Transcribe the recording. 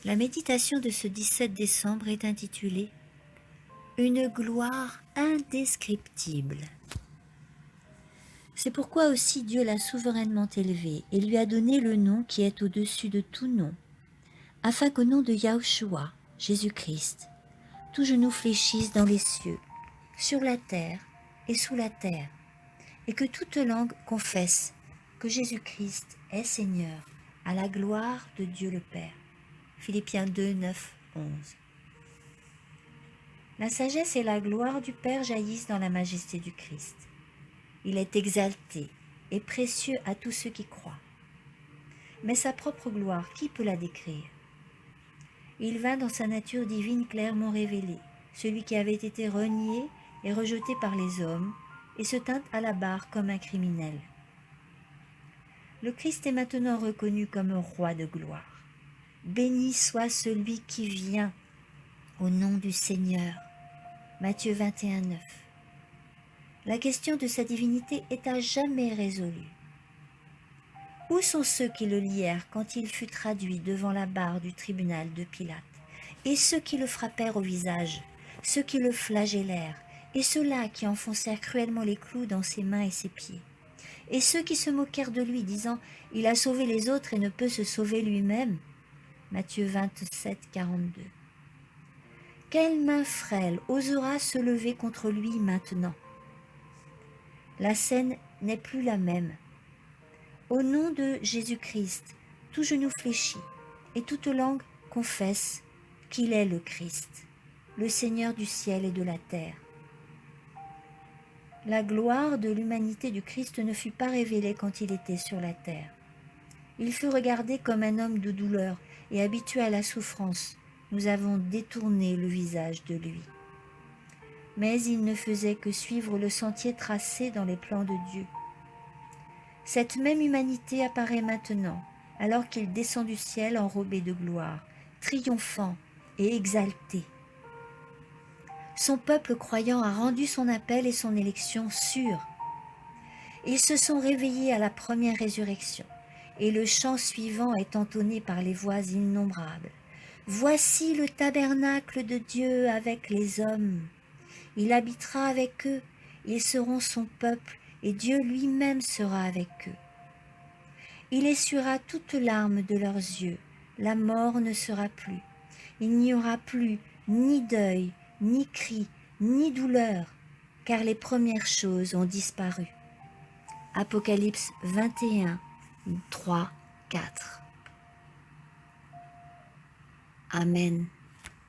La méditation de ce 17 décembre est intitulée « Une gloire indescriptible ». C'est pourquoi aussi Dieu l'a souverainement élevé et lui a donné le nom qui est au-dessus de tout nom, afin qu'au nom de Yahushua, Jésus-Christ, tout genou fléchisse dans les cieux, sur la terre et sous la terre, et que toute langue confesse que Jésus-Christ est Seigneur, à la gloire de Dieu le Père. Philippiens 2, 9, 11. La sagesse et la gloire du Père jaillissent dans la majesté du Christ. Il est exalté et précieux à tous ceux qui croient. Mais sa propre gloire, qui peut la décrire? Il vint dans sa nature divine clairement révélée, celui qui avait été renié et rejeté par les hommes, et se tint à la barre comme un criminel. Le Christ est maintenant reconnu comme roi de gloire. Béni soit celui qui vient au nom du Seigneur. Matthieu 21, 9. La question de sa divinité est à jamais résolue. Où sont ceux qui le lièrent quand il fut traduit devant la barre du tribunal de Pilate, et ceux qui le frappèrent au visage, ceux qui le flagellèrent, et ceux-là qui enfoncèrent cruellement les clous dans ses mains et ses pieds, et ceux qui se moquèrent de lui, disant « Il a sauvé les autres et ne peut se sauver lui-même » Matthieu 27, 42. Quelle main frêle osera se lever contre lui maintenant? La scène n'est plus la même. Au nom de Jésus-Christ, tout genou fléchit et toute langue confesse qu'il est le Christ, le Seigneur du ciel et de la terre. La gloire de l'humanité du Christ ne fut pas révélée quand il était sur la terre. Il fut regardé comme un homme de douleur et habitué à la souffrance. Nous avons détourné le visage de lui. Mais il ne faisait que suivre le sentier tracé dans les plans de Dieu. Cette même humanité apparaît maintenant, alors qu'il descend du ciel enrobé de gloire, triomphant et exalté. Son peuple croyant a rendu son appel et son élection sûrs. Ils se sont réveillés à la première résurrection, et le chant suivant est entonné par les voix innombrables. Voici le tabernacle de Dieu avec les hommes. Il habitera avec eux, ils seront son peuple, et Dieu lui-même sera avec eux. Il essuiera toute larme de leurs yeux, la mort ne sera plus. Il n'y aura plus ni deuil, ni cri, ni douleur, car les premières choses ont disparu. Apocalypse 21, 3, 4. Amen.